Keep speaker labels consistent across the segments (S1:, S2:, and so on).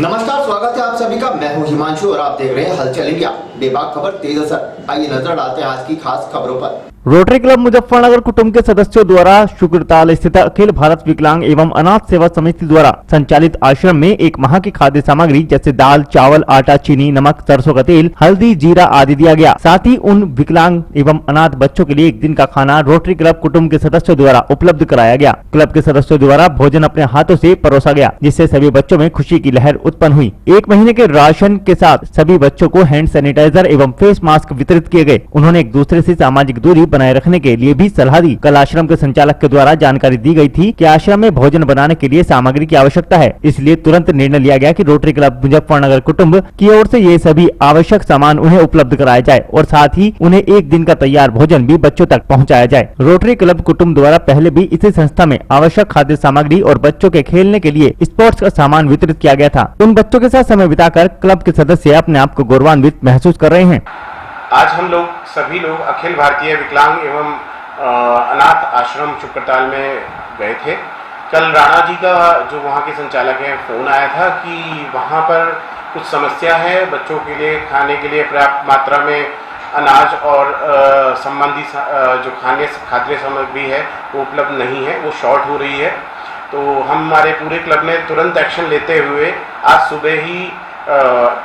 S1: नमस्कार, स्वागत है आप सभी का। मैं हूं हिमांशु और आप देख रहे हैं हलचल इंडिया। बेबाक खबर तेज असर। आइए नजर डालते हैं आज की खास खबरों पर।
S2: रोटरी क्लब मुजफ्फरनगर कुटुंब के सदस्यों द्वारा शुक्रताल स्थित अखिल भारत विकलांग एवं अनाथ सेवा समिति द्वारा संचालित आश्रम में एक माह की खाद्य सामग्री जैसे दाल, चावल, आटा, चीनी, नमक, सरसों का तेल, हल्दी, जीरा आदि दिया गया। साथ ही उन विकलांग एवं अनाथ बच्चों के लिए एक दिन का खाना रोटरी क्लब कुटुंब के सदस्यों द्वारा उपलब्ध कराया गया। क्लब के सदस्यों द्वारा भोजन अपने हाथों से परोसा गया, जिससे सभी बच्चों में खुशी की लहर उत्पन्न हुई। एक महीने के राशन के साथ सभी बच्चों को हैंड सैनिटाइजर एवं फेस मास्क वितरित किए गए। उन्होंने एक दूसरे से सामाजिक दूरी बनाए रखने के लिए भी सलाह दी। कल आश्रम के संचालक के द्वारा जानकारी दी गई थी कि आश्रम में भोजन बनाने के लिए सामग्री की आवश्यकता है, इसलिए तुरंत निर्णय लिया गया कि रोटरी क्लब मुजफ्फरनगर कुटुंब की ओर से ये सभी आवश्यक सामान उन्हें उपलब्ध कराया जाए और साथ ही उन्हें एक दिन का तैयार भोजन भी बच्चों तक पहुँचाया जाए। रोटरी क्लब कुटुंब द्वारा पहले भी इसी संस्था में आवश्यक खाद्य सामग्री और बच्चों के खेलने के लिए स्पोर्ट्स का सामान वितरित किया गया था। उन बच्चों के साथ समय बिताकर क्लब के सदस्य अपने आप को गौरवान्वित महसूस कर रहे हैं।
S3: आज हम लोग सभी लोग अखिल भारतीय विकलांग एवं अनाथ आश्रम शुक्रताल में गए थे। कल राणा जी का जो वहाँ के संचालक हैं फ़ोन आया था कि वहाँ पर कुछ समस्या है, बच्चों के लिए खाने के लिए पर्याप्त मात्रा में अनाज और संबंधी जो खाद्य सामग्री है वो उपलब्ध नहीं है, वो शॉर्ट हो रही है। तो हमारे पूरे क्लब ने तुरंत एक्शन लेते हुए आज सुबह ही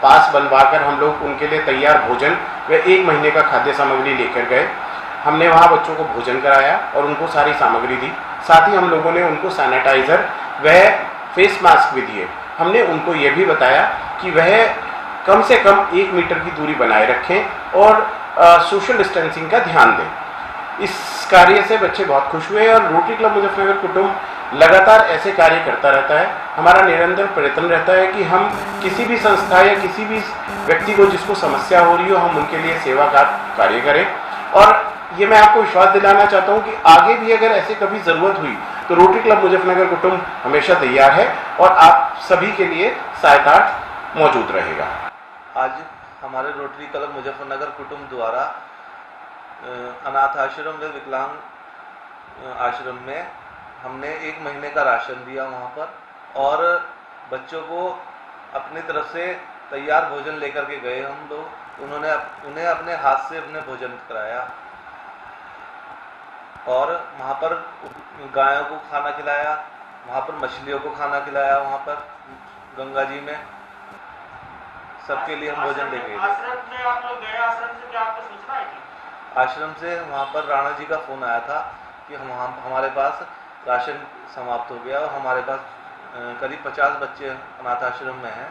S3: पास बनवाकर हम लोग उनके लिए तैयार भोजन व एक महीने का खाद्य सामग्री लेकर गए। हमने वहाँ बच्चों को भोजन कराया और उनको सारी सामग्री दी। साथ ही हम लोगों ने उनको सैनिटाइज़र व फेस मास्क भी दिए। हमने उनको ये भी बताया कि वह कम से कम 1 मीटर की दूरी बनाए रखें और सोशल डिस्टेंसिंग का ध्यान दें। इस कार्य से बच्चे बहुत खुश हुए और रोटरी क्लब मुजफ्फरनगर कुटुंब लगातार ऐसे कार्य करता रहता है। हमारा निरंतर प्रयत्न रहता है कि हम किसी भी संस्था या किसी भी व्यक्ति को जिसको समस्या हो रही हो, हम उनके लिए सेवा का कार्य करें। और ये मैं आपको विश्वास दिलाना चाहता हूँ कि आगे भी अगर ऐसे कभी ज़रूरत हुई तो रोटरी क्लब मुजफ्फरनगर कुटुंब हमेशा तैयार है और आप सभी के लिए सहायता मौजूद रहेगा।
S4: आज हमारे रोटरी क्लब मुजफ्फरनगर कुटुंब द्वारा अनाथ आश्रम व विकलांग आश्रम में हमने 1 महीने का राशन दिया वहाँ पर और बच्चों को अपनी तरफ से तैयार भोजन लेकर के गए हम लोग। उन्हें अपने हाथ से अपने भोजन कराया और वहाँ पर गायों को खाना खिलाया, वहाँ पर मछलियों को खाना खिलाया, वहाँ पर गंगा जी में सबके लिए हम भोजन लेके गए।
S5: आश्रम में आप लोग गए, आश्रम से क्या आपको सूचना आई थी?
S4: आश्रम से वहाँ पर राणा जी का फ़ोन आया था कि हमारे पास राशन समाप्त हो गया और हमारे पास करीब 50 बच्चे अनाथ आश्रम में हैं।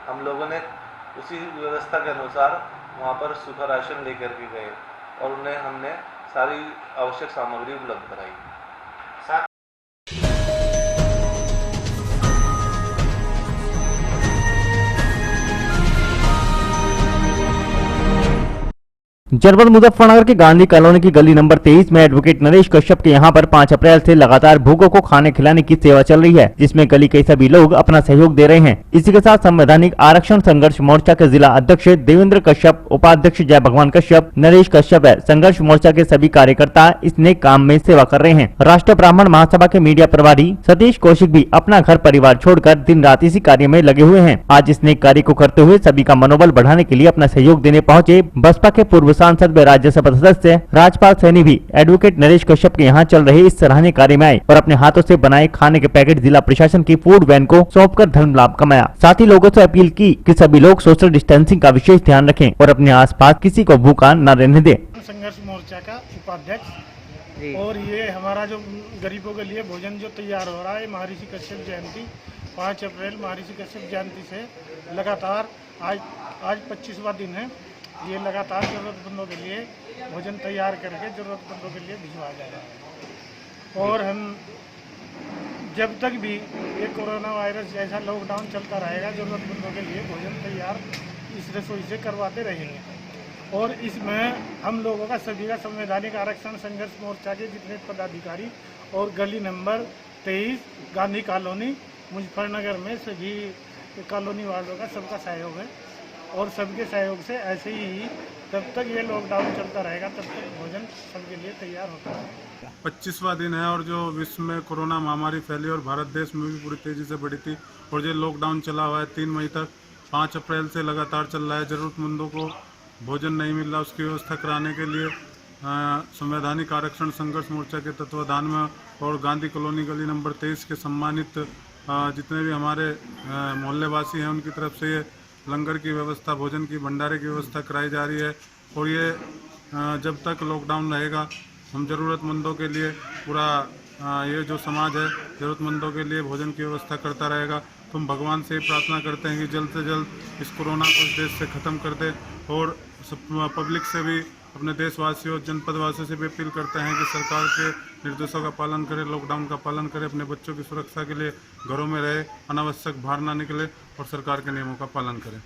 S4: हम लोगों ने उसी व्यवस्था के अनुसार वहाँ पर सूखा राशन लेकर के गए और उन्हें हमने सारी आवश्यक सामग्री उपलब्ध कराई।
S2: जनपद मुजफ्फरनगर के गांधी कॉलोनी की गली नंबर 23 में एडवोकेट नरेश कश्यप के यहां पर 5 अप्रैल से लगातार भूखों को खाने खिलाने की सेवा चल रही है, जिसमें गली के सभी लोग अपना सहयोग दे रहे हैं। इसी के साथ संवैधानिक आरक्षण संघर्ष मोर्चा के जिला अध्यक्ष देवेंद्र कश्यप, उपाध्यक्ष जय भगवान कश्यप, नरेश कश्यप है। संघर्ष मोर्चा के सभी कार्यकर्ता इस नेक काम में सेवा कर रहे हैं। राष्ट्रीय ब्राह्मण महासभा के मीडिया प्रभारी सतीश कौशिक भी अपना घर परिवार छोड़कर दिन रात इसी कार्य में लगे हुए हैं। आज इस नेक कार्य को करते हुए सभी का मनोबल बढ़ाने के लिए अपना सहयोग देने पहुंचे बसपा के पूर्व सांसद व राज्यसभा सदस्य राजपाल सैनी भी एडवोकेट नरेश कश्यप के यहाँ चल रहे इस सराहनीय कार्य में आए और अपने हाथों से बनाए खाने के पैकेट जिला प्रशासन की फूड वैन को सौंपकर धर्म लाभ कमाया। साथ ही लोगों से अपील की कि सभी लोग सोशल डिस्टेंसिंग का विशेष ध्यान रखें और अपने आसपास किसी को भूखा न रहने दें।
S5: संघर्ष मोर्चा का उपाध्यक्ष और ये हमारा जो गरीबों के लिए भोजन जो तैयार हो रहा है महर्षि कश्यप जयंती 5 अप्रैल महर्षि कश्यप जयंती से लगातार आज 25वां दिन है। ये लगातार ज़रूरतमंदों के लिए भोजन तैयार करके ज़रूरतमंदों के लिए भिजवाया जा रहा है। और हम जब तक भी ये कोरोना वायरस जैसा लॉकडाउन चलता रहेगा ज़रूरतमंदों के लिए भोजन तैयार इस रसोई से करवाते रहेंगे। और इसमें हम लोगों का सभी का संवैधानिक आरक्षण संघर्ष मोर्चा के जितने पदाधिकारी और गली नंबर 23 गांधी कॉलोनी मुजफ्फरनगर में सभी कॉलोनी वालों का सबका सहयोग है और सबके सहयोग से ऐसे ही जब तक ये लॉकडाउन चलता रहेगा तब तक भोजन सबके लिए तैयार होता है।
S6: 25वां दिन है और जो विश्व में कोरोना महामारी फैली और भारत देश में भी पूरी तेजी से बढ़ी थी और ये लॉकडाउन चला हुआ है 3 मई तक। 5 अप्रैल से लगातार चल रहा है। ज़रूरतमंदों को भोजन नहीं मिल रहा, उसकी व्यवस्था कराने के लिए संवैधानिक आरक्षण संघर्ष मोर्चा के तत्वाधान में और गांधी कॉलोनी गली नंबर 23 के सम्मानित जितने भी हमारे मोहल्ले वासी हैं उनकी तरफ से ये लंगर की व्यवस्था, भोजन की भंडारे की व्यवस्था कराई जा रही है। और ये जब तक लॉकडाउन रहेगा हम ज़रूरतमंदों के लिए पूरा ये जो समाज है ज़रूरतमंदों के लिए भोजन की व्यवस्था करता रहेगा। तो हम भगवान से प्रार्थना करते हैं कि जल्द से जल्द इस कोरोना को इस देश से ख़त्म कर दे और पब्लिक से भी, अपने देशवासियों जनपद वासियों से भी अपील करते हैं कि सरकार के निर्देशों का पालन करें, लॉकडाउन का पालन करें, अपने बच्चों की सुरक्षा के लिए घरों में रहे, अनावश्यक बाहर ना निकले और सरकार के नियमों का पालन करें।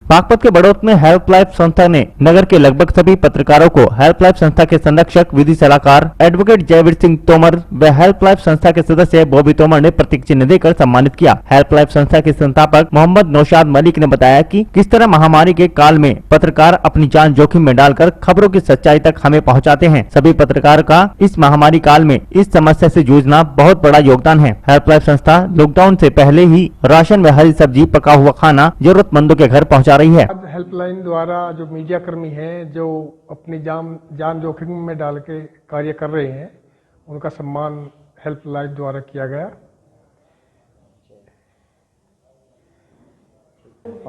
S2: बागपत के बड़ौत में हेल्पलाइन संस्था ने नगर के लगभग सभी पत्रकारों को हेल्पलाइन संस्था के संरक्षक विधि सलाहकार एडवोकेट जयवीर सिंह तोमर व हेल्पलाइन संस्था के सदस्य बॉबी तोमर ने प्रतीक चिन्ह देकर सम्मानित किया। हेल्पलाइन संस्था के संस्थापक मोहम्मद नौशाद मलिक ने बताया कि किस तरह महामारी के काल में पत्रकार अपनी जान जोखिम में डालकर खबरों की सच्चाई तक हमें पहुँचाते हैं। सभी पत्रकार का इस महामारी काल में इस समस्या से जूझना बहुत बड़ा योगदान है। हेल्पलाइन संस्था लॉकडाउन से पहले ही राशन व हरी सब्जी, पका हुआ खाना जरूरतमंदों के घर पहुँचा रही है।
S7: हेल्पलाइन द्वारा जो मीडिया कर्मी हैं जो अपनी जान जोखिम में डाल के कार्य कर रहे हैं उनका सम्मान हेल्पलाइन द्वारा किया गया।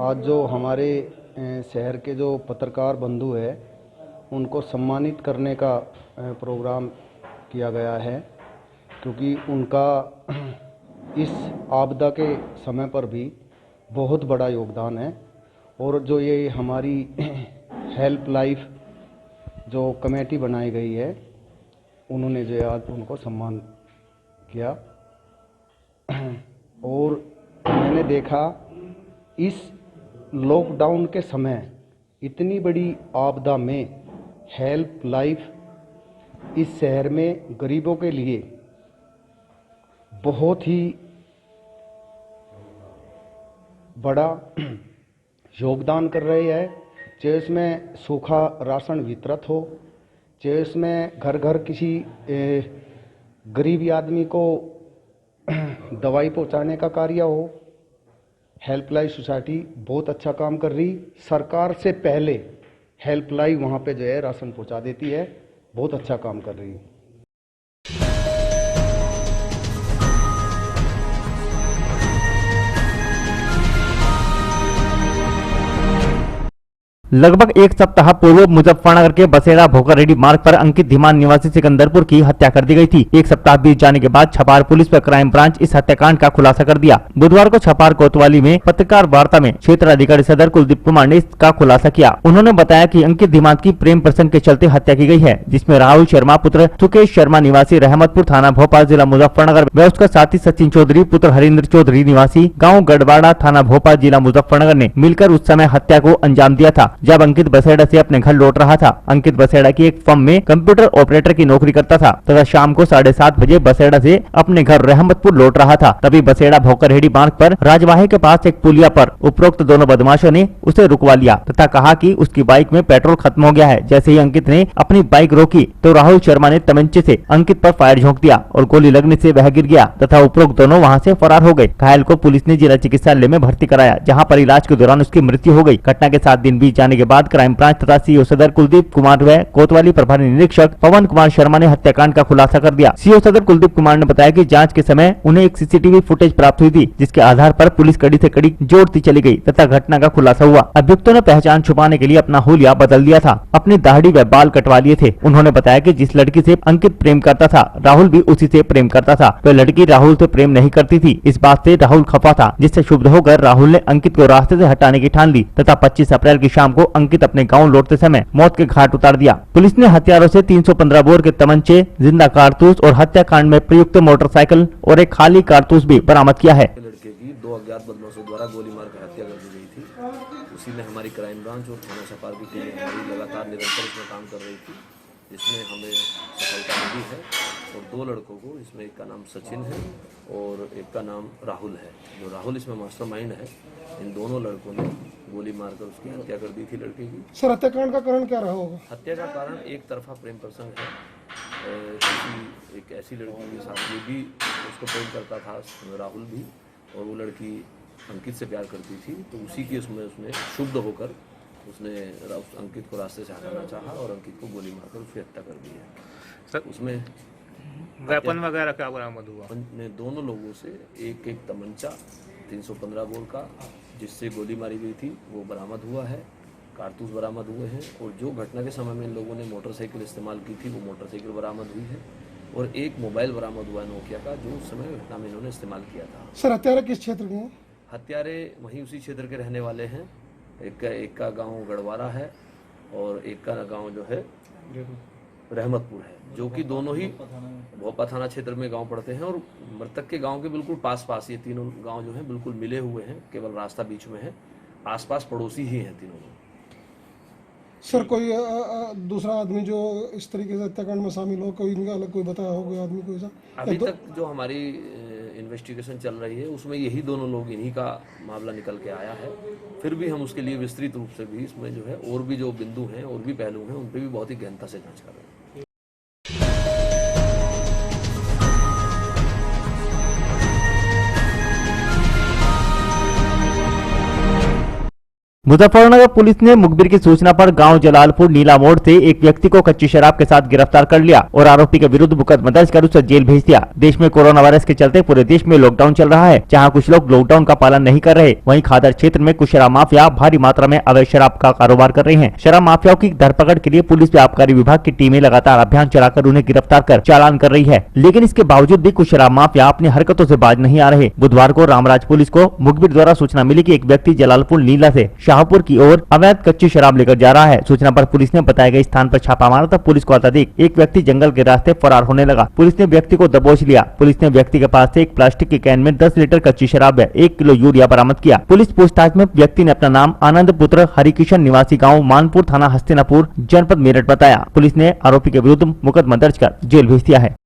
S8: आज जो हमारे शहर के जो पत्रकार बंधु हैं उनको सम्मानित करने का प्रोग्राम किया गया है, क्योंकि उनका इस आपदा के समय पर भी बहुत बड़ा योगदान है। और जो ये हमारी हेल्प लाइफ जो कमेटी बनाई गई है उन्होंने जो आज उनको सम्मान किया। और मैंने देखा इस लॉकडाउन के समय इतनी बड़ी आपदा में हेल्प लाइफ इस शहर में गरीबों के लिए बहुत ही बड़ा योगदान कर रही है। चाहे इसमें सूखा राशन वितरित हो, चाहे इसमें घर घर किसी गरीब आदमी को दवाई पहुंचाने का कार्य हो। हेल्पलाइन सोसाइटी बहुत अच्छा काम कर रही। सरकार से पहले हेल्पलाइन वहाँ पे जो है राशन पहुंचा देती है, बहुत अच्छा काम कर रही है।
S2: लगभग एक सप्ताह पूर्व मुजफ्फरनगर के बसेड़ा भोकररेड्डी मार्ग पर अंकित धीमान निवासी सिकंदरपुर की हत्या कर दी गई थी। एक सप्ताह बीत जाने के बाद छपार पुलिस व क्राइम ब्रांच इस हत्याकांड का खुलासा कर दिया। बुधवार को छपार कोतवाली में पत्रकार वार्ता में क्षेत्र अधिकारी सदर कुलदीप कुमार ने इसका खुलासा किया। उन्होंने बताया कि अंकित धीमान की प्रेम प्रसंग के चलते हत्या की गई है, जिसमें राहुल शर्मा पुत्र सुकेश शर्मा निवासी रहमतपुर थाना भोपाल जिला मुजफ्फरनगर व उसका साथी सचिन चौधरी पुत्र हरिंद्र चौधरी निवासी गाँव गढ़वाड़ा थाना भोपाल जिला मुजफ्फरनगर ने मिलकर उस समय हत्या को अंजाम दिया था, जब अंकित बसेड़ा से अपने घर लौट रहा था। अंकित बसेड़ा की एक फर्म में कंप्यूटर ऑपरेटर की नौकरी करता था तथा शाम को 7:30 बजे बसेड़ा से अपने घर रहमतपुर लौट रहा था। तभी बसेड़ा भोकररेड्डी मार्ग पर राजवाहे के पास एक पुलिया पर उपरोक्त दोनों बदमाशों ने उसे रुकवा लिया तथा कहा कि उसकी बाइक में पेट्रोल खत्म हो गया है। जैसे ही अंकित ने अपनी बाइक रोकी तो राहुल शर्मा ने तमंचे से अंकित पर फायर झोंक दिया और गोली लगने से वह गिर गया तथा उपरोक्त दोनों वहां से फरार हो गए। घायल को पुलिस ने जिला चिकित्सालय में भर्ती कराया, जहां पर इलाज के दौरान उसकी मृत्यु हो गई। घटना के 7 दिन बीत जाने के बाद क्राइम ब्रांच तथा सीओ सदर कुलदीप कुमार व कोतवाली प्रभारी निरीक्षक पवन कुमार शर्मा ने हत्याकांड का खुलासा कर दिया। सीओ सदर कुलदीप कुमार ने बताया कि जांच के समय उन्हें एक सीसीटीवी फुटेज प्राप्त हुई थी, जिसके आधार पर पुलिस कड़ी से कड़ी जोड़ती चली गई तथा घटना का खुलासा हुआ। अभियुक्तों ने पहचान छुपाने के लिए अपना हुलिया बदल दिया था, अपनी दाढ़ी व बाल कटवा लिए थे। उन्होंने बताया कि जिस लड़की से अंकित प्रेम करता था राहुल भी उसी से प्रेम करता था। वह लड़की राहुल से प्रेम नहीं करती थी। इस बात से राहुल खफा था, जिससे क्षुब्ध होकर राहुल ने अंकित को रास्ते से हटाने की ठान ली तथा 25 अप्रैल की शाम को अंकित अपने गाँव लौटते समय मौत के घाट उतार दिया। पुलिस ने हथियारों से 315 बोर के तमंचे, जिंदा कारतूस और हत्याकांड में प्रयुक्त मोटरसाइकिल और एक खाली कारतूस भी बरामद किया है।
S9: लड़के की 2 अज्ञात बदमाशों द्वारा गोली मारकर हत्या कर दी गई थी। उसी में हमारी क्राइम ब्रांच और थाना छपार की टीम लगातार निरंतर इसमें काम कर रही थी जिसमें हमें सफलता मिली है। और 2 लड़कों को, इसमें एक का नाम सचिन है और एक का नाम राहुल है। जो राहुल इसमें मास्टरमाइंड है, इन दोनों लड़कों ने गोली मारकर उसकी हत्या कर दी थी लड़के की।
S7: सर, हत्याकांड का कारण क्या रहा होगा?
S9: हत्या का कारण एक तरफा प्रेम प्रसंग है। किसी एक ऐसी लड़की के साथ ये भी उसको प्रेम करता था राहुल भी, और वो लड़की अंकित से प्यार करती थी, तो उसी की उसमें उसने क्षुब्ध होकर उसने अंकित को रास्ते से हटाना चाहा और अंकित को गोली मारकर उसकी हत्या कर दी है।
S10: सर,
S9: उसमें
S10: वेपन वगैरह क्या बरामद हुआ?
S9: ने दोनों लोगों से एक तमंचा 315 बोर का जिससे गोली मारी गई थी वो बरामद हुआ है। कारतूस बरामद हुए हैं, और जो घटना के समय में इन लोगों ने मोटरसाइकिल इस्तेमाल की थी वो मोटरसाइकिल बरामद हुई है, और एक मोबाइल बरामद हुआ है नोकिया का, जो उस समय घटना में इन्होंने इस्तेमाल किया था।
S7: सर, हत्यारे किस क्षेत्र के हैं?
S9: हत्यारे वहीं उसी क्षेत्र के रहने वाले हैं। एक का गांव गढ़वारा है और एक का गांव जो है रहमतपुर है, जो कि दोनों ही भोपा थाना क्षेत्र में गांव पड़ते हैं। और मृतक के गांव के बिल्कुल पास पास ये तीनों गांव जो हैं बिल्कुल मिले हुए हैं, केवल रास्ता बीच में है। आसपास पड़ोसी ही हैं तीनों लोग।
S7: सर, कोई दूसरा आदमी जो इस तरीके से हत्याकांड में शामिल हो, कोई इनका अलग कोई बताया हो, कोई आदमी कोई सा?
S9: अभी तक जो हमारी इन्वेस्टिगेशन चल रही है उसमें यही दोनों लोग, इन्हीं का मामला निकल के आया है। फिर भी हम उसके लिए विस्तृत रूप से भी इसमें जो है और भी जो बिंदु हैं और भी पहलू हैं, उन पर भी बहुत ही गहनता से जांच कर रहे हैं।
S2: मुजफ्फरनगर पुलिस ने मुखबिर की सूचना पर गांव जलालपुर नीला मोड़ से एक व्यक्ति को कच्ची शराब के साथ गिरफ्तार कर लिया और आरोपी के विरुद्ध मुकदमा दर्ज कर उसे जेल भेज दिया। देश में कोरोना वायरस के चलते पूरे देश में लॉकडाउन चल रहा है। जहां कुछ लोग लॉकडाउन का पालन नहीं कर रहे, वहीं खादर क्षेत्र में कुछ शराब माफिया भारी मात्रा में अवैध शराब का कारोबार कर रहे हैं। शराब माफियाओं की धरपकड़ के लिए पुलिस व आबकारी विभाग की टीमें लगातार अभियान चलाकर उन्हें गिरफ्तार कर चालान कर रही है, लेकिन इसके बावजूद भी कुछ शराब माफिया अपनी हरकतों से बाज नहीं आ रहे। बुधवार को रामराज पुलिस को मुखबिर द्वारा सूचना मिली कि एक व्यक्ति जलालपुर नीला से शाहपुर की ओर अवैध कच्ची शराब लेकर जा रहा है। सूचना पर पुलिस ने बताए गए स्थान पर छापा मारा, तब पुलिस को आता देख एक व्यक्ति जंगल के रास्ते फरार होने लगा। पुलिस ने व्यक्ति को दबोच लिया। पुलिस ने व्यक्ति के पास से एक प्लास्टिक के कैन में 10 लीटर कच्ची शराब व 1 किलो यूरिया बरामद किया। पुलिस पूछताछ में व्यक्ति ने अपना नाम आनंद पुत्र हरिकिशन निवासी गाँव मानपुर थाना हस्तिनापुर जनपद मेरठ बताया। पुलिस ने आरोपी के विरुद्ध मुकदमा दर्ज कर जेल भेज दिया है।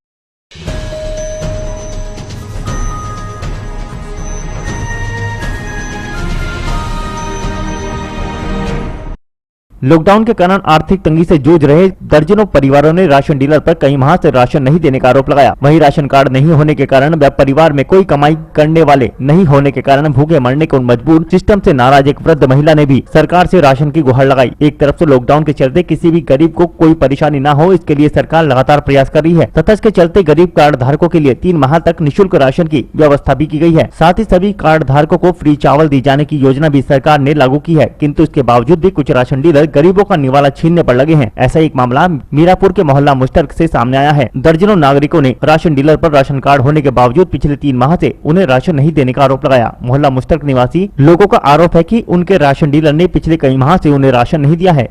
S2: लॉकडाउन के कारण आर्थिक तंगी से जूझ रहे दर्जनों परिवारों ने राशन डीलर पर कई माह से राशन नहीं देने का आरोप लगाया। वहीं राशन कार्ड नहीं होने के कारण व परिवार में कोई कमाई करने वाले नहीं होने के कारण भूखे मरने को मजबूर सिस्टम से नाराज एक वृद्ध महिला ने भी सरकार से राशन की गुहार लगाई। एक तरफ से लॉकडाउन के चलते किसी भी गरीब को कोई परेशानी न हो, इसके लिए सरकार लगातार प्रयास कर रही है तथा इसके चलते गरीब कार्ड धारकों के लिए 3 माह तक निःशुल्क राशन की व्यवस्था भी की गई है। साथ ही सभी कार्ड धारकों को फ्री चावल दी जाने की योजना भी सरकार ने लागू की है, किंतु इसके बावजूद भी कुछ राशन डीलर गरीबों का निवाला छीनने पर लगे हैं। ऐसा एक मामला मीरापुर के मोहल्ला मुश्तरक से सामने आया है। दर्जनों नागरिकों ने राशन डीलर पर राशन कार्ड होने के बावजूद पिछले 3 माह से उन्हें राशन नहीं देने का आरोप लगाया। मोहल्ला मुश्तरक निवासी लोगों का आरोप है कि उनके राशन डीलर ने पिछले कई माह से उन्हें राशन नहीं दिया है।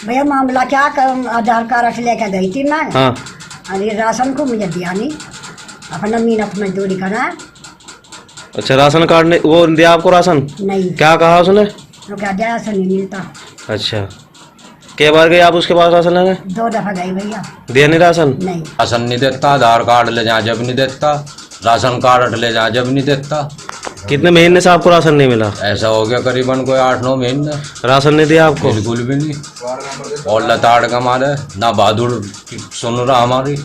S11: भैया मामला क्या कर, आधार कार्ड लेकर गई थी मैं। हाँ। अरे राशन को मुझे दिया नहीं, अपना मेहनत मजदूरी करा।
S10: अच्छा, राशन कार्ड ने वो दिया आपको राशन? नहीं। क्या कहा उसने?
S11: तो क्या दिया, राशन नहीं मिलता।
S10: अच्छा, कै बार गए आप उसके पास राशन लेने?
S11: 2 दफा गई भैया।
S10: दिया नहीं राशन?
S11: नहीं।
S12: राशन नहीं देता, आधार कार्ड ले जा जब नहीं देता, राशन कार्ड ले जा जब नहीं देता।
S10: कितने महीने से आपको राशन नहीं मिला?
S12: ऐसा हो गया करीबन कोई 8-9 महीने।
S10: राशन नहीं दिया आपको?
S12: बिल्कुल भी नहीं। और लताड़ का मारे ना बहादुर सुन रहा हमारी,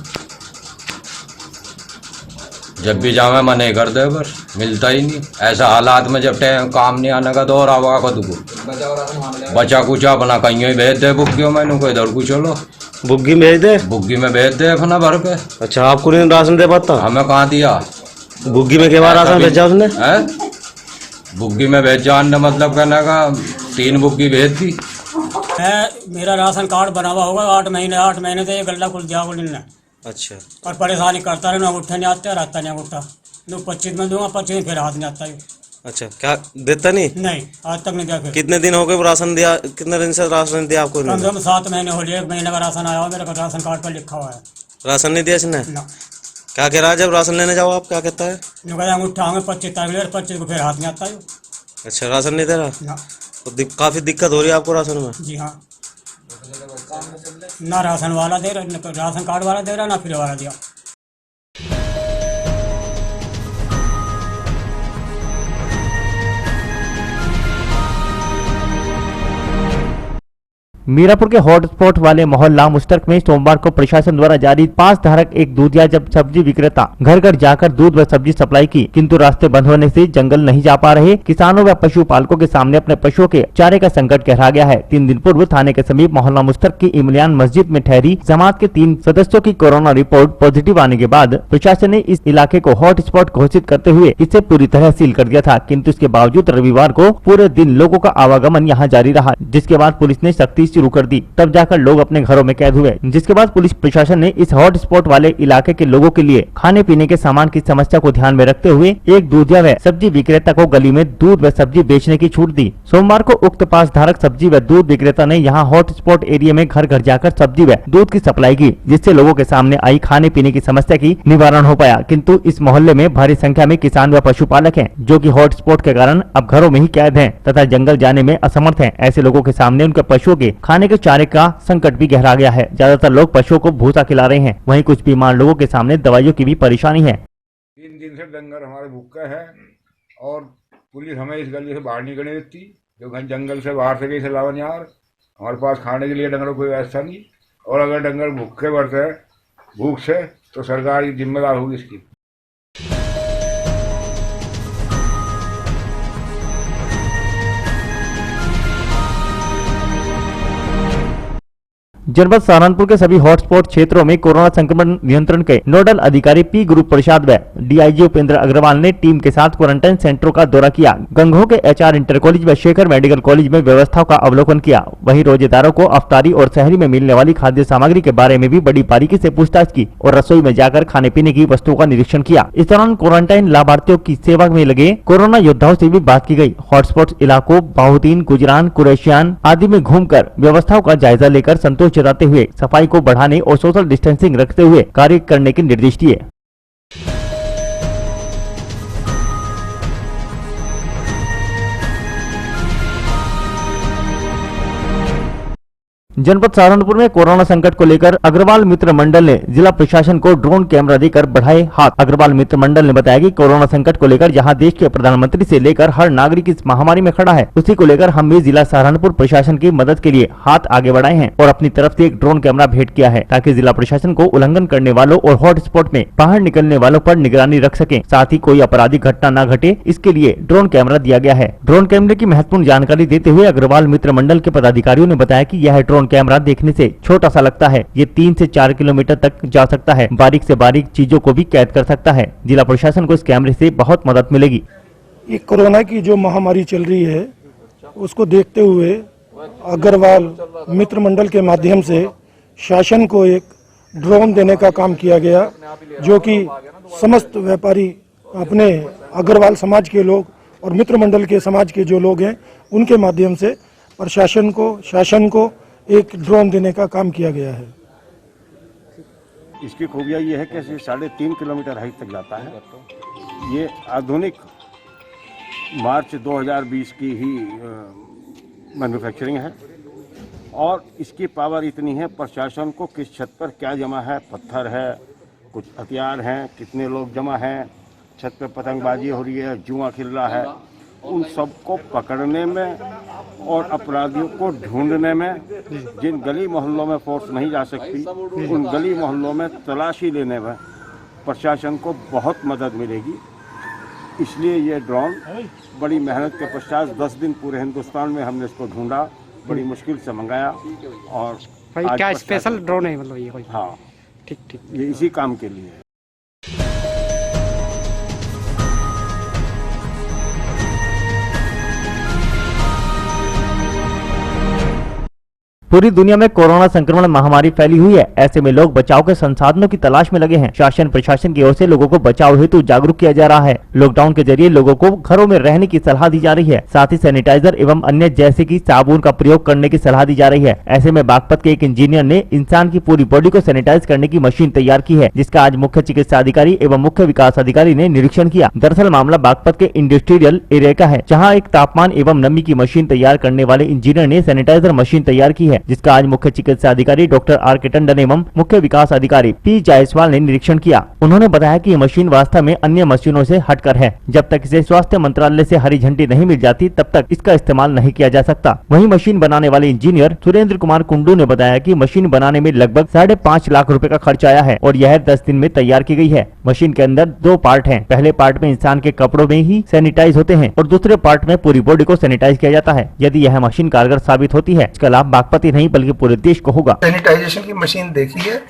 S12: जब भी जावे मैं नहीं कर दे, बस मिलता ही नहीं। ऐसा हालात में जब काम नहीं आने का दौर आवा खुद को बचा कुचा अपना कहीं ही भेज दे बुग्गियों में, कोई इधर को चलो
S10: बुग्गी भेज दे,
S12: बुग्गी में भेज दे अपना भर के।
S10: अच्छा, आपको नहीं राशन दे पाता?
S12: हमें कहाँ दिया?
S10: बुग्गी में क्या राशन भेजा उसने?
S12: बुग्गी में भेजा अन्य मतलब कहने का 3 बुग्गी भेज दी।
S13: मेरा राशन कार्ड बना हुआ होगा 8 महीने से ये गल्ला खुल गया बोलने।
S10: अच्छा।
S13: और परेशानी करता रहे, अंगूठा नहीं आता, रास्ता नहीं अंगूठा। 25 में दूंगा, 25 फिर हाथ नहीं आता।
S10: अच्छा, क्या देता नहीं?
S13: नहीं, आज तक नहीं दिया। फिर
S10: कितने दिन हो गए राशन दिया? कितने दिन से राशन दिया आपको?
S13: कम से कम 7 महीने हो गए। 1 महीने का राशन आया हुआ, मेरे राशन कार्ड पर लिखा हुआ है।
S10: राशन नहीं दिया इसने? क्या कह रहा है जब राशन लेने जाओ आप, क्या कहता है?
S13: जो कहता अंगूठा होंगे 25 तारीख, 25 को फिर हाथ नहीं आता।
S10: अच्छा, राशन नहीं दे रहा? तो काफी दिक्कत हो रही है आपको राशन में?
S13: जी हाँ। ना राशन वाला दे रहा, ना राशन कार्ड वाला दे रहा, ना फ्री वाला दिया।
S2: मीरापुर के हॉटस्पॉट वाले मोहल्ला मुश्तरक में सोमवार को प्रशासन द्वारा जारी 5 धारक एक दूधिया जब सब्जी विक्रेता घर घर जाकर दूध व सब्जी सप्लाई की, किंतु रास्ते बंद होने से जंगल नहीं जा पा रहे किसानों व पशुपालकों के सामने अपने पशुओं के चारे का संकट गहरा गया है। 3 दिन पूर्व थाने के समीप मोहल्ला मुश्तरक की इमलियान मस्जिद में ठहरी जमात के 3 सदस्यों की कोरोना रिपोर्ट पॉजिटिव आने के बाद प्रशासन ने इस इलाके को हॉटस्पॉट घोषित करते हुए इसे पूरी तरह सील कर दिया था, किंतु इसके बावजूद रविवार को पूरे दिन लोगों का आवागमन यहाँ जारी रहा, जिसके बाद पुलिस ने सख्ती शुरू कर दी। तब जाकर लोग अपने घरों में कैद हुए, जिसके बाद पुलिस प्रशासन ने इस हॉटस्पॉट वाले इलाके के लोगों के लिए खाने पीने के सामान की समस्या को ध्यान में रखते हुए एक दूधिया व सब्जी विक्रेता को गली में दूध व सब्जी बेचने की छूट दी। सोमवार को उक्त 5 धारक सब्जी व दूध विक्रेता ने यहाँ हॉटस्पॉट एरिया में घर घर जाकर सब्जी व दूध की सप्लाई की, जिससे लोगों के सामने आई खाने पीने की समस्या की निवारण हो पाया। किंतु इस मोहल्ले में भारी संख्या में किसान व पशुपालक हैं, जो कि हॉटस्पॉट के कारण अब घरों में ही कैद हैं तथा जंगल जाने में असमर्थ हैं। ऐसे लोगों के सामने उनके पशुओं के खाने के चारे का संकट भी गहरा गया है। ज्यादातर लोग पशुओं को भूसा खिला रहे हैं, वहीं कुछ बीमार लोगों के सामने दवाइयों की भी परेशानी है।
S14: 3 दिन से डंगर हमारे भूखे हैं और पुलिस हमें इस गली से बाहर नहीं करने देती, जो जंगल से बाहर से कहीं लावन यार हमारे पास खाने के लिए डंगरों कोई व्यवस्था नहीं, और अगर डंगर भूखे बढ़ते हैं भूख से तो सरकार की जिम्मेदार होगी इसकी।
S2: जनपद सहारनपुर के सभी हॉटस्पॉट क्षेत्रों में कोरोना संक्रमण नियंत्रण के नोडल अधिकारी पी गुरु प्रसाद व डीआईजी उपेंद्र अग्रवाल ने टीम के साथ क्वारंटाइन सेंटरों का दौरा किया। गंगोह के एचआर इंटर कॉलेज व शेखर मेडिकल कॉलेज में व्यवस्थाओं का अवलोकन किया। वहीं रोजेदारों को अफ्तारी और शहरी में मिलने वाली खाद्य सामग्री के बारे में भी बड़ी बारीकी से पूछताछ की और रसोई में जाकर खाने पीने की वस्तुओं का निरीक्षण किया। इस दौरान क्वारंटाइन लाभार्थियों की सेवा में लगे कोरोना योद्धाओं से भी बात की गयी। हॉटस्पॉट इलाकों बाहुदीन, गुजरान, कुरैशियान आदि में घूमकर व्यवस्थाओं का जायजा लेकर संतोष जताते हुए सफाई को बढ़ाने और सोशल डिस्टेंसिंग रखते हुए कार्य करने के निर्देश दिए। जनपद सहारनपुर में कोरोना संकट को लेकर अग्रवाल मित्र मंडल ने जिला प्रशासन को ड्रोन कैमरा देकर बढ़ाए हाथ। अग्रवाल मित्र मंडल ने बताया कि कोरोना संकट को लेकर जहां देश के प्रधानमंत्री से लेकर हर नागरिक इस महामारी में खड़ा है, उसी को लेकर हम भी जिला सहारनपुर प्रशासन की मदद के लिए हाथ आगे बढ़ाए हैं और अपनी तरफ से एक ड्रोन कैमरा भेंट किया है, ताकि जिला प्रशासन को उल्लंघन करने वालों और हॉटस्पॉट में बाहर निकलने वालों पर निगरानी रख सके, साथ ही कोई आपराधिक घटना न घटे, इसके लिए ड्रोन कैमरा दिया गया है। ड्रोन कैमरे की महत्वपूर्ण जानकारी देते हुए अग्रवाल मित्र मंडल के पदाधिकारियों ने बताया कि यह ड्रोन कैमरा देखने से छोटा सा लगता है, ये 3 से 4 किलोमीटर तक जा सकता है, बारीक से बारीक चीजों को भी कैद कर सकता है। जिला प्रशासन को इस कैमरे से बहुत मदद मिलेगी।
S5: ये कोरोना की जो महामारी चल रही है उसको देखते हुए अग्रवाल मित्र मंडल के माध्यम से शासन को एक ड्रोन देने का काम किया गया, जो कि समस्त व्यापारी अपने अग्रवाल समाज के लोग और मित्र मंडल के समाज के जो लोग हैं उनके माध्यम से प्रशासन को शासन को एक ड्रोन देने का काम किया गया है।
S14: इसकी खूबियाँ ये है कि 3.5 किलोमीटर हाइट तक जाता है। ये आधुनिक मार्च 2020 की ही मैन्युफैक्चरिंग है और इसकी पावर इतनी है, प्रशासन को किस छत पर क्या जमा है, पत्थर है, कुछ हथियार हैं, कितने लोग जमा हैं, छत पे पतंगबाजी हो रही है, जुआ खेल रहा है, उन सबको पकड़ने में और अपराधियों को ढूंढने में, जिन गली मोहल्लों में फोर्स नहीं जा सकती उन गली मोहल्लों में तलाशी लेने में प्रशासन को बहुत मदद मिलेगी। इसलिए ये ड्रोन बड़ी मेहनत के पश्चात 10 दिन पूरे हिंदुस्तान में हमने इसको ढूंढा, बड़ी मुश्किल से मंगाया और
S5: भाई क्या स्पेशल ड्रोन है मतलब ये कोई?
S14: हाँ
S5: ठीक
S14: ये इसी काम के लिए है।
S2: पूरी दुनिया में कोरोना संक्रमण महामारी फैली हुई है। ऐसे में लोग बचाव के संसाधनों की तलाश में लगे हैं। शासन प्रशासन की ओर से लोगों को बचाव हेतु जागरूक किया जा रहा है। लॉकडाउन के जरिए लोगों को घरों में रहने की सलाह दी जा रही है, साथ ही सैनिटाइजर एवं अन्य जैसे कि साबुन का प्रयोग करने की सलाह दी जा रही है। ऐसे में बागपत के एक इंजीनियर ने इंसान की पूरी बॉडी को सैनिटाइज करने की मशीन तैयार की है, जिसका आज मुख्य चिकित्सा अधिकारी एवं मुख्य विकास अधिकारी ने निरीक्षण किया। दरअसल मामला बागपत के इंडस्ट्रियल एरिया का है, जहाँ एक तापमान एवं नमी की मशीन तैयार करने वाले इंजीनियर ने सैनिटाइजर मशीन तैयार की है। जिसका आज मुख्य चिकित्सा अधिकारी डॉक्टर आर के टंडन एवं मुख्य विकास अधिकारी पी जायसवाल ने निरीक्षण किया। उन्होंने बताया कि ये मशीन वास्तव में अन्य मशीनों से हटकर है। जब तक इसे स्वास्थ्य मंत्रालय से हरी झंडी नहीं मिल जाती तब तक इसका इस्तेमाल नहीं किया जा सकता। वहीं मशीन बनाने वाले इंजीनियर सुरेंद्र कुमार कुंडू ने बताया कि मशीन बनाने में लगभग 5.5 लाख रुपए का खर्च आया है और यह 10 दिन में तैयार की गई है। मशीन के अंदर 2 पार्ट हैं। पहले पार्ट में इंसान के कपड़ों में ही सैनिटाइज होते हैं और दूसरे पार्ट में पूरी बॉडी को सैनिटाइज किया जाता है। यदि यह मशीन कारगर साबित होती है, इसका लाभ बागपती नहीं बल्कि पूरे देश को होगा।
S15: सैनिटाइजेशन की मशीन देखी है,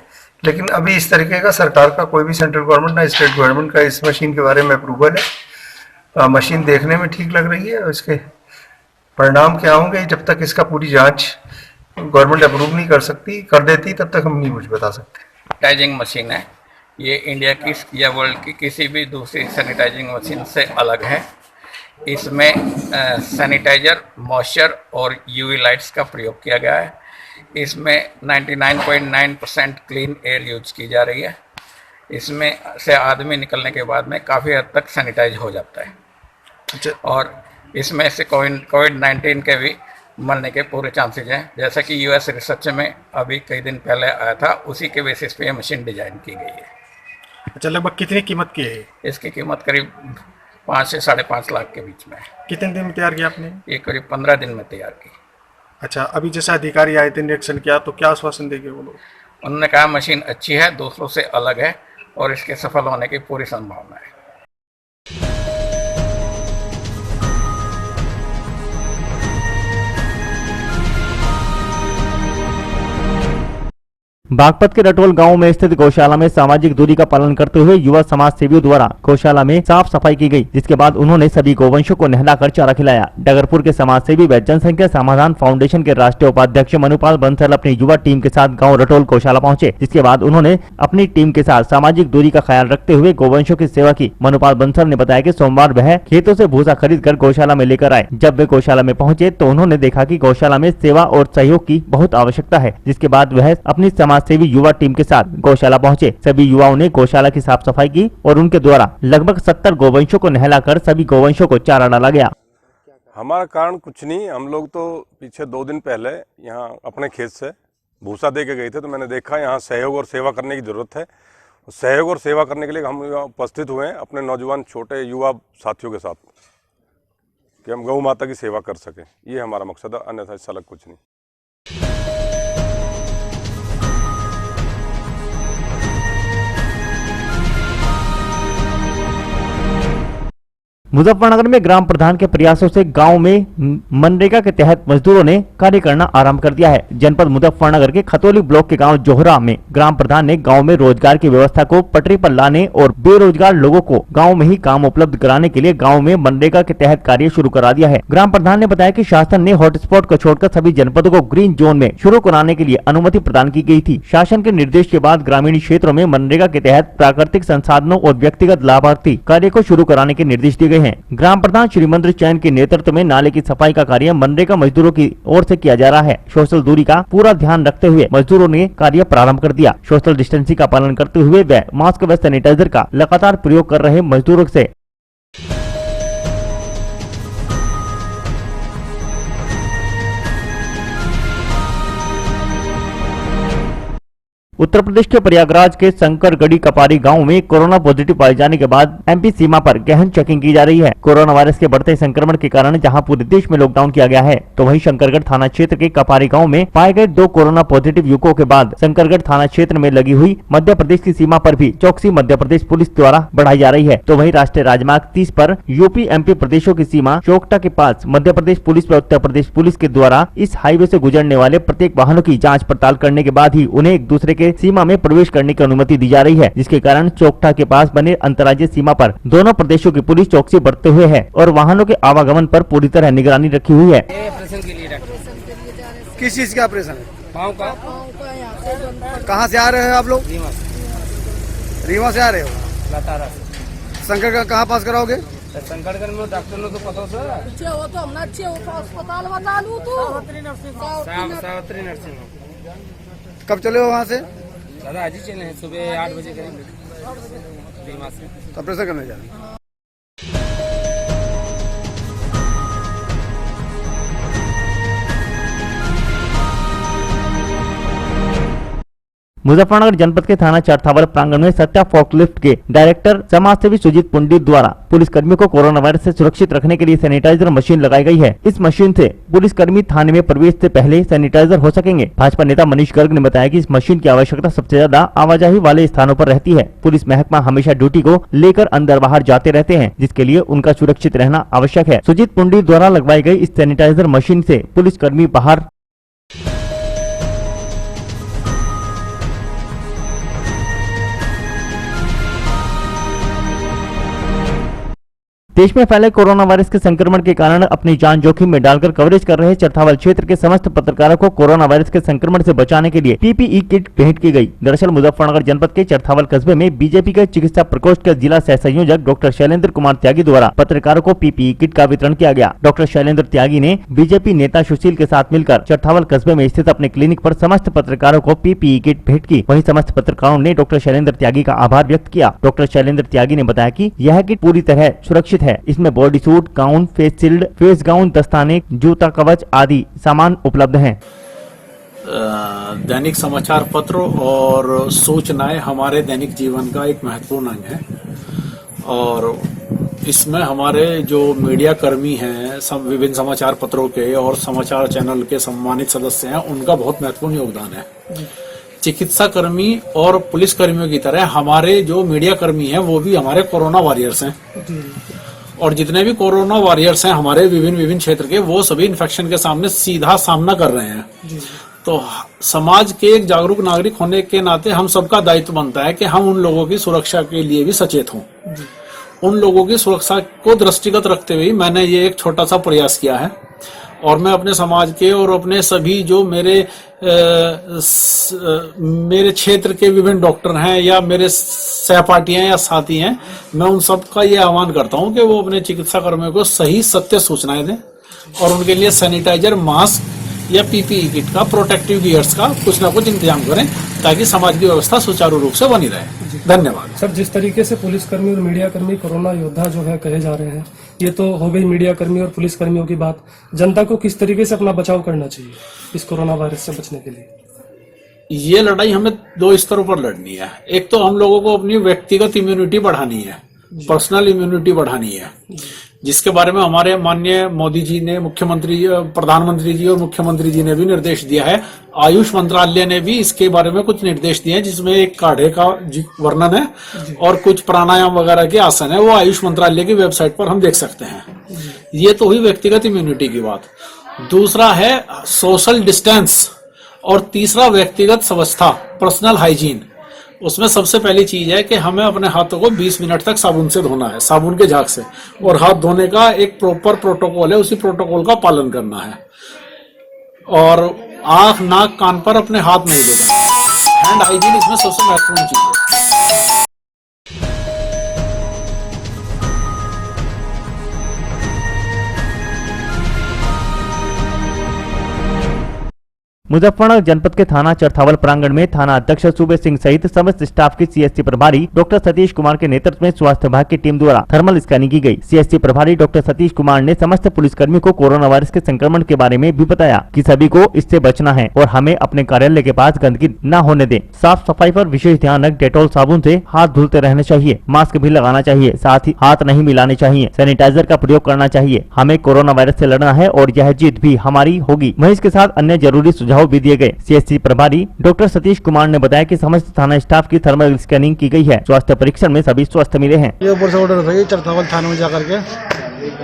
S15: लेकिन अभी इस तरीके का सरकार का कोई भी सेंट्रल गवर्नमेंट ना स्टेट गवर्नमेंट का इस मशीन के बारे में अप्रूवल है। मशीन देखने में ठीक लग रही है और इसके परिणाम क्या होंगे जब तक इसका पूरी जांच गवर्नमेंट अप्रूव नहीं कर देती तब तक हम नहीं कुछ बता सकते।
S16: सैनिटाइजिंग मशीन है ये, इंडिया की या वर्ल्ड की किसी भी दूसरी सैनिटाइजिंग मशीन से अलग है। इसमें सैनिटाइजर, मॉइस्चर और यूवी लाइट्स का प्रयोग किया गया है। इसमें 99.9% क्लीन एयर यूज की जा रही है। इसमें से आदमी निकलने के बाद में काफ़ी हद तक सैनिटाइज हो जाता है। अच्छा। और इसमें से कोविड-19 के भी मरने के पूरे चांसेज हैं। जैसा कि यूएस रिसर्च में अभी कई दिन पहले आया था, उसी के बेसिस पे ये मशीन डिजाइन की गई है।
S15: अच्छा, लगभग कितनी कीमत की है?
S16: इसकी कीमत करीब 5 से 5.5 लाख के बीच में है।
S15: कितने दिन में तैयार किया आपने?
S16: ये करीब 15 दिन में तैयार की।
S15: अच्छा, अभी जैसे अधिकारी आए थे, निरीक्षण किया, तो क्या आश्वासन देंगे वो लोग?
S16: उन्होंने कहा मशीन अच्छी है, दूसरों से अलग है और इसके सफल होने की पूरी संभावना है।
S2: बागपत के रटोल गांव में स्थित गौशाला में सामाजिक दूरी का पालन करते हुए युवा समाज सेवियों द्वारा गौशाला में साफ सफाई की गई, जिसके बाद उन्होंने सभी गौवंशों को नहलाकर चारा खिलाया। डगरपुर के समाज सेवी व जनसंख्या समाधान फाउंडेशन के राष्ट्रीय उपाध्यक्ष मनुपाल बंसल अपनी युवा टीम के साथ गाँव रटोल गौशाला पहुंचे, जिसके बाद उन्होंने अपनी टीम के साथ सामाजिक दूरी का ख्याल रखते हुए गौवंशों की सेवा की। मनुपाल बंसल ने बताया कि सोमवार वह खेतों से भूसा खरीद कर गौशाला में लेकर आए। जब वे गौशाला में पहुंचे तो उन्होंने देखा कि गौशाला में सेवा और सहयोग की बहुत आवश्यकता है, जिसके बाद वह अपनी समाज सेवी युवा टीम के साथ गौशाला पहुंचे। सभी युवाओं ने गौशाला की साफ सफाई की और उनके द्वारा लगभग 70 गौवंशों को नहलाकर सभी गौवंशों को चारा डाला गया।
S14: हमारा कारण कुछ नहीं, हम लोग तो पीछे 2 दिन पहले यहाँ अपने खेत से भूसा दे के गए थे, तो मैंने देखा यहाँ सहयोग और सेवा करने की जरूरत है। सहयोग और सेवा करने के लिए हम यहाँ उपस्थित हुए हैं अपने नौजवान छोटे युवा साथियों के साथ कि हम गौ माता की सेवा कर सकें। ये हमारा मकसद है, अन्यथा इससे अलग कुछ नहीं।
S2: मुजफ्फरनगर में ग्राम प्रधान के प्रयासों से गांव में मनरेगा के तहत मजदूरों ने कार्य करना आरंभ कर दिया है। जनपद मुजफ्फरनगर के खतौली ब्लॉक के गांव जोहरा में ग्राम प्रधान ने गांव में रोजगार की व्यवस्था को पटरी पर लाने और बेरोजगार लोगों को गांव में ही काम उपलब्ध कराने के लिए गांव में मनरेगा के तहत कार्य शुरू करा दिया है। ग्राम प्रधान ने बताया कि शासन ने हॉटस्पॉट को छोड़कर सभी जनपदों को ग्रीन जोन में शुरू कराने के लिए अनुमति प्रदान की गई थी। शासन के निर्देश के बाद ग्रामीण क्षेत्रों में मनरेगा के तहत प्राकृतिक संसाधनों और व्यक्तिगत लाभार्थी कार्य को शुरू कराने के निर्देश दिए गए हैं। ग्राम प्रधान श्रीमंद्र चैन के नेतृत्व में नाले की सफाई का कार्य मनरेगा मजदूरों की ओर से किया जा रहा है। सोशल दूरी का पूरा ध्यान रखते हुए मजदूरों ने कार्य प्रारंभ कर दिया। सोशल डिस्टेंसिंग का पालन करते हुए वे मास्क व सैनिटाइजर का लगातार प्रयोग कर रहे मजदूरों से उत्तर प्रदेश के प्रयागराज के शंकरगढ़ी कपारी गांव में कोरोना पॉजिटिव पाए जाने के बाद एमपी सीमा पर गहन चेकिंग की जा रही है। कोरोना वायरस के बढ़ते संक्रमण के कारण जहां पूरे देश में लॉकडाउन किया गया है, तो वहीं शंकरगढ़ थाना क्षेत्र के कपारी गांव में पाए गए 2 कोरोना पॉजिटिव युवकों के बाद शंकरगढ़ थाना क्षेत्र में लगी हुई मध्य प्रदेश की सीमा पर भी चौकसी मध्य प्रदेश पुलिस द्वारा बढ़ाई जा रही है। तो वहीं राष्ट्रीय राजमार्ग 30 पर यूपी एमपी प्रदेशों की सीमा चौकटा के पास मध्य प्रदेश पुलिस व उत्तर प्रदेश पुलिस के द्वारा इस हाईवे से गुजरने वाले प्रत्येक वाहनों की जाँच पड़ताल करने के बाद ही उन्हें एक दूसरे के सीमा में प्रवेश करने की अनुमति दी जा रही है, जिसके कारण चौकटा के पास बने अंतर्राज्यीय सीमा पर दोनों प्रदेशों की पुलिस चौकसी बरतते हुए है और वाहनों के आवागमन पर पूरी तरह निगरानी रखी हुई है।
S15: किस चीज का ऑपरेशन है?
S17: पाँव का।
S15: कहाँ से आ रहे हैं आप लोग? रीवा से आ रहे हो?
S17: लतारा।
S15: शंकरगढ़ कहाँ पास कराओगे?
S17: शंकरगढ़ में डॉक्टर ने तो पता सर
S18: वो तो हमने अच्छे अस्पताल बता लूं तो
S17: सावित्री नर्सिंग होम।
S15: कब चले हो वहाँ से?
S17: दादा आज ही चले हैं, सुबह 8 बजे करेंगे रीवा से।
S15: ऑपरेशन करने जा रहे हैं।
S2: मुजफ्फरनगर जनपद के थाना चरथावल प्रांगण में सत्या फोकलिफ्ट के डायरेक्टर समाजसेवी सुजीत पंडित द्वारा पुलिसकर्मियों को कोरोना वायरस से सुरक्षित रखने के लिए सैनिटाइजर मशीन लगाई गई है। इस मशीन से पुलिसकर्मी थाने में प्रवेश से पहले सैनिटाइजर हो सकेंगे। भाजपा नेता मनीष गर्ग ने बताया कि इस मशीन की आवश्यकता सबसे ज्यादा आवाजाही वाले स्थानों पर रहती है। पुलिस महकमा हमेशा ड्यूटी को लेकर अंदर बाहर जाते रहते हैं, जिसके लिए उनका सुरक्षित रहना आवश्यक है। सुजीत पंडित द्वारा लगवाई गई इस सैनिटाइजर मशीन से पुलिसकर्मी बाहर देश में फैले कोरोना वायरस के संक्रमण के कारण अपनी जान जोखिम में डालकर कवरेज कर रहे चरथावल क्षेत्र के समस्त पत्रकारों को कोरोना वायरस के संक्रमण से बचाने के लिए पीपीई किट भेंट की गई। दरअसल मुजफ्फरनगर जनपद के चरथावल कस्बे में बीजेपी के चिकित्सा प्रकोष्ठ के जिला सह संयोजक डॉक्टर शैलेंद्र कुमार त्यागी द्वारा पत्रकारों को पीपीई किट का वितरण किया गया। डॉक्टर शैलेंद्र त्यागी ने बीजेपी नेता सुशील के साथ मिलकर चरथावल कस्बे में स्थित अपने क्लिनिक पर समस्त पत्रकारों को पीपीई किट भेंट की। वहीं समस्त पत्रकारों ने डॉक्टर शैलेंद्र त्यागी का आभार व्यक्त किया। डॉक्टर शैलेंद्र त्यागी ने बताया कि यह किट पूरी तरह सुरक्षित है। इसमें body suit, gown, face shield, face gown, दस्ताने, जूता कवच आदि सामान उपलब्ध हैं।
S19: दैनिक समाचार पत्र और सूचनाएं हमारे दैनिक जीवन का एक महत्वपूर्ण अंग है और इसमें हमारे जो मीडिया कर्मी हैं, विभिन्न समाचार पत्रों के और समाचार चैनल के सम्मानित सदस्य हैं, उनका बहुत महत्वपूर्ण योगदान है। चिकित्सा कर्मी और पुलिस कर्मियों की तरह हमारे जो मीडिया कर्मी हैं वो भी हमारे कोरोना वॉरियर्स हैं और जितने भी कोरोना वॉरियर्स हैं हमारे विभिन्न क्षेत्र के, वो सभी इन्फेक्शन के सामने सीधा सामना कर रहे हैं। तो समाज के एक जागरूक नागरिक होने के नाते हम सबका दायित्व बनता है कि हम उन लोगों की सुरक्षा के लिए भी सचेत हों। उन लोगों की सुरक्षा को दृष्टिगत रखते हुए मैंने ये एक छोटा सा प्रयास किया है और मैं अपने समाज के और अपने सभी जो मेरे क्षेत्र के विभिन्न डॉक्टर हैं या मेरे सहपाठी हैं या साथी हैं, मैं उन सब का ये आह्वान करता हूं कि वो अपने चिकित्सा कर्मियों को सही सत्य सूचनाएं दें और उनके लिए सैनिटाइजर, मास्क या पीपीई किट का, प्रोटेक्टिव गियर्स का कुछ ना कुछ इंतजाम करें ताकि समाज की व्यवस्था सुचारू रूप से बनी रहे। धन्यवाद।
S20: सर, जिस तरीके से पुलिसकर्मी और मीडिया कर्मी कोरोना योद्धा जो है कहे जा रहे हैं, ये तो हो गई मीडिया कर्मी और पुलिस कर्मियों की बात। जनता को किस तरीके से अपना बचाव करना चाहिए इस कोरोना वायरस से बचने के लिए?
S19: ये लड़ाई हमें दो स्तरों पर लड़नी है। एक तो हम लोगों को अपनी व्यक्तिगत इम्यूनिटी बढ़ानी है, पर्सनल इम्यूनिटी बढ़ानी है, जिसके बारे में हमारे माननीय मोदी जी ने, प्रधानमंत्री जी और मुख्यमंत्री जी ने भी निर्देश दिया है। आयुष मंत्रालय ने भी इसके बारे में कुछ निर्देश दिए हैं, जिसमें एक काढ़े का वर्णन है और कुछ प्राणायाम वगैरह के आसन है, वो आयुष मंत्रालय की वेबसाइट पर हम देख सकते हैं। ये तो हुई व्यक्तिगत इम्यूनिटी की बात। दूसरा है सोशल डिस्टेंस और तीसरा व्यक्तिगत स्वच्छता, पर्सनल हाइजीन। उसमें सबसे पहली चीज है कि हमें अपने हाथों को 20 मिनट तक साबुन से धोना है, साबुन के झाग से, और हाथ धोने का एक प्रॉपर प्रोटोकॉल है, उसी प्रोटोकॉल का पालन करना है। और आंख, नाक, कान पर अपने हाथ नहीं लगाना। हैंड हाइजीन इसमें सबसे महत्वपूर्ण चीज है।
S2: मुजफ्फरनगर जनपद के थाना चरथावल प्रांगण में थाना अध्यक्ष सूबे सिंह सहित समस्त स्टाफ की सीएससी प्रभारी डॉक्टर सतीश कुमार के नेतृत्व में स्वास्थ्य विभाग की टीम द्वारा थर्मल स्कैनिंग की गई। सीएससी प्रभारी डॉक्टर सतीश कुमार ने समस्त पुलिसकर्मियों को कोरोना वायरस के संक्रमण के बारे में भी बताया कि सभी को इससे बचना है और हमें अपने कार्यालय के पास गंदगी न होने दें। साफ सफाई पर विशेष ध्यान रख डेटॉल साबुन से हाथ धुलते रहना चाहिए, मास्क भी लगाना चाहिए, साथ ही हाथ नहीं मिलाने चाहिए, सैनिटाइजर का प्रयोग करना चाहिए। हमें कोरोना वायरस से लड़ना है और यह जीत भी हमारी होगी। वहीं इसके साथ अन्य जरूरी सुझाव भी दिए गए। सीएससी प्रभारी डॉक्टर सतीश कुमार ने बताया कि समस्त थाना स्टाफ की थर्मल स्कैनिंग की गई है। स्वास्थ्य परीक्षण में सभी स्वस्थ मिले हैं।
S21: ये ऊपर से ऑर्डर था चरथावल थाने में जाकर के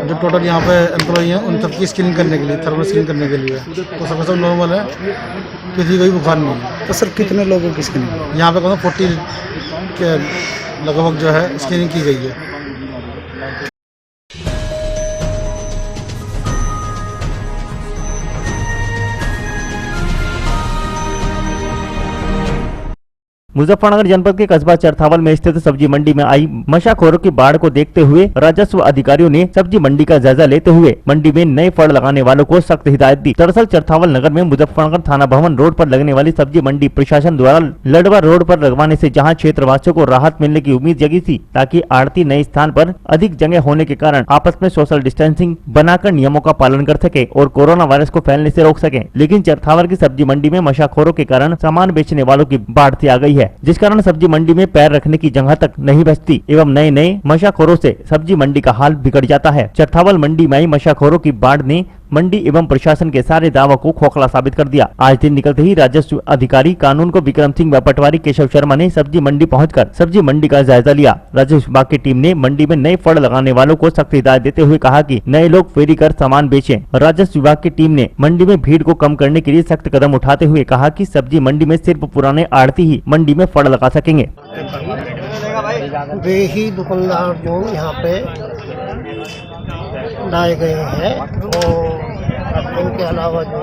S21: जो टोटल यहाँ पे एम्प्लॉई हैं उन सबकी स्क्रीनिंग करने के लिए, थर्मल स्क्रीनिंग करने के लिए, तो सब नॉर्मल है, किसी को भी बुखार नहीं है।
S22: तो सर कितने लोगों की स्क्रीनिंग
S21: यहाँ पे 40 के लगभग जो है स्क्रीनिंग की गई है।
S2: मुजफ्फरनगर जनपद के कस्बा चरथावल में स्थित सब्जी मंडी में आई मशाखोरों की बाढ़ को देखते हुए राजस्व अधिकारियों ने सब्जी मंडी का जायजा लेते हुए मंडी में नए फल लगाने वालों को सख्त हिदायत दी। दरअसल चरथावल नगर में मुजफ्फरनगर थाना भवन रोड पर लगने वाली सब्जी मंडी प्रशासन द्वारा लडवा रोड पर लगवाने से जहां क्षेत्रवासियों को राहत मिलने की उम्मीद जगी थी, ताकि आड़ती नए स्थान पर अधिक जगह होने के कारण आपस में सोशल डिस्टेंसिंग बनाकर नियमों का पालन कर सके और कोरोना वायरस को फैलने से रोक सके। लेकिन चरथावल की सब्जी मंडी में मशाखोरों के कारण सामान बेचने वालों की बाढ़ सी आ गई है, जिस कारण सब्जी मंडी में पैर रखने की जगह तक नहीं बचती एवं नए नए मशाखोरों से सब्जी मंडी का हाल बिगड़ जाता है। चरथावल मंडी में आई मशाखोरों की बाढ़ ने मंडी एवं प्रशासन के सारे दावों को खोखला साबित कर दिया। आज दिन निकलते ही राजस्व अधिकारी कानून को विक्रम सिंह व पटवारी केशव शर्मा ने सब्जी मंडी पहुंचकर सब्जी मंडी का जायजा लिया। राजस्व विभाग की टीम ने मंडी में नए फल लगाने वालों को सख्त हिदायत देते हुए कहा कि नए लोग फेरी कर सामान बेचें। राजस्व विभाग की टीम ने मंडी में भीड़ को कम करने के लिए सख्त कदम उठाते हुए कहा कि सब्जी मंडी में सिर्फ पुराने आड़ती ही मंडी में फल लगा सकेंगे।
S1: वे ही दुकानदार जो यहाँ पे लाए गए हैं और उनके अलावा जो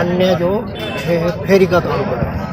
S1: अन्य जो फेरी का काम कर रहे हैं।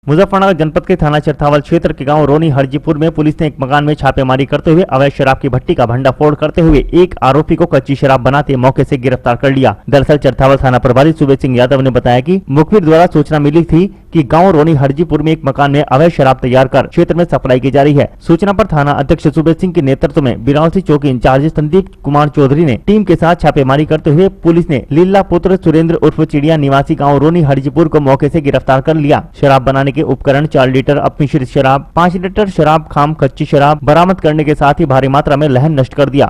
S2: मुजफ्फरनगर जनपद के थाना चरथावल क्षेत्र के गांव रोनी हरजीपुर में पुलिस ने एक मकान में छापेमारी करते हुए अवैध शराब की भट्टी का भंडाफोड़ करते हुए एक आरोपी को कच्ची शराब बनाते मौके से गिरफ्तार कर लिया। दरअसल चरथावल थाना प्रभारी सुबेद सिंह यादव ने बताया कि मुखबिर द्वारा सूचना मिली थी कि गांव रोनी हरजीपुर में एक मकान में अवैध शराब तैयार कर क्षेत्र में सप्लाई की जा रही है। सूचना पर थाना अध्यक्ष सुबेद सिंह के नेतृत्व में बिरावसी चौकी इंचार्ज संदीप कुमार चौधरी ने टीम के साथ छापेमारी करते हुए पुलिस ने लीला पुत्र सुरेंद्र उर्फ चिड़िया निवासी गाँव रोनी हरजीपुर को मौके से गिरफ्तार कर लिया। शराब बनाने के उपकरण 4 लीटर अपमिश्रित शराब, 5 लीटर शराब खाम कच्ची शराब बरामद करने के साथ ही भारी मात्रा में लहन नष्ट कर दिया।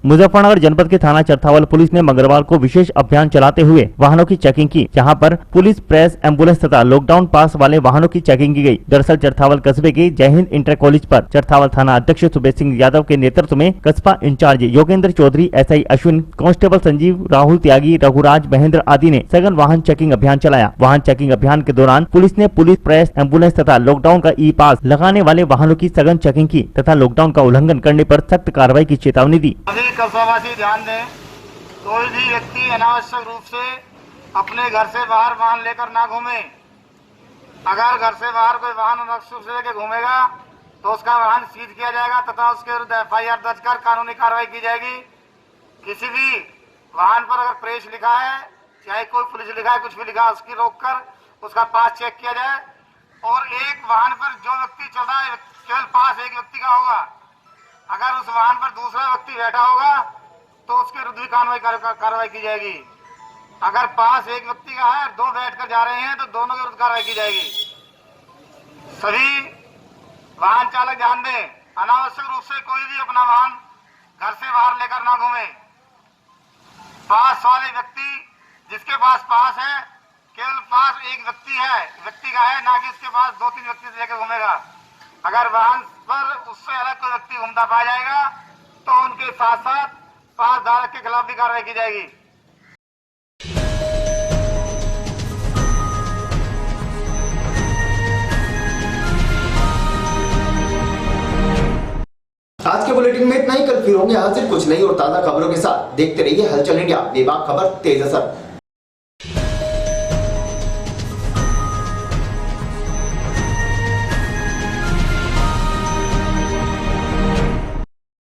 S2: मुजफ्फरनगर जनपद के थाना चरथावल पुलिस ने मंगलवार को विशेष अभियान चलाते हुए वाहनों की चेकिंग की, जहां पर पुलिस, प्रेस, एम्बुलेंस तथा लॉकडाउन पास वाले वाहनों की चेकिंग की गई। दरअसल चरथावल कस्बे के जय हिंद इंटर कॉलेज पर चरथावल थाना अध्यक्ष सुबेद सिंह यादव के नेतृत्व में कस्बा incharge Yogendra Chaudhary, SI Ashwin, constable Sanjeev, Rahul Tyagi, Raghuraj, Mahendra आदि ने सघन वाहन चेकिंग अभियान चलाया। वाहन चेकिंग अभियान के दौरान पुलिस ने पुलिस, प्रेस, एम्बुलेंस तथा लॉकडाउन का ई पास लगाने वाले वाहनों की सघन चेकिंग की तथा लॉकडाउन का उल्लंघन करने पर सख्त कार्रवाई की चेतावनी दी।
S5: ध्यान दें, कोई भी व्यक्ति अनावश्यक रूप से अपने घर से बाहर वाहन लेकर ना घूमे। अगर घर से बाहर कोई वाहन अनावश्यक रूप से लेकर घूमेगा तो उसका वाहन सीज किया जाएगा तथा उसके विरुद्ध FIR दर्ज कर कानूनी कार्रवाई की जाएगी। किसी भी वाहन पर अगर प्रेस लिखा है, चाहे कोई पुलिस लिखा है, कुछ भी लिखा है, उसकी रोककर उसका पास चेक किया जाए और एक वाहन पर जो व्यक्ति चल रहा है केवल पास एक व्यक्ति का होगा। अगर उस वाहन पर दूसरा व्यक्ति बैठा होगा तो उसके विरुद्ध भी कार्रवाई की जाएगी। अगर पास एक व्यक्ति का है, 2 बैठकर जा रहे हैं तो दोनों के विरुद्ध कार्रवाई की जाएगी। सभी वाहन चालक ध्यान दें, अनावश्यक रूप से कोई भी अपना वाहन घर से बाहर लेकर ना घूमे। पास वाले व्यक्ति जिसके पास पास है, केवल पास एक व्यक्ति का है, ना कि उसके पास 2-3 व्यक्ति से लेकर घूमेगा। अगर वाहन पर उससे अलग कोई व्यक्ति घूमता पाया जाएगा तो उनके साथ साथ पास धारक के खिलाफ भी कार्रवाई की जाएगी।
S3: आज के बुलेटिन में इतना ही। कल फिर होंगे हाजिर कुछ नई और ताजा खबरों के साथ। देखते रहिए हलचल इंडिया, बेबाक खबर तेज असर।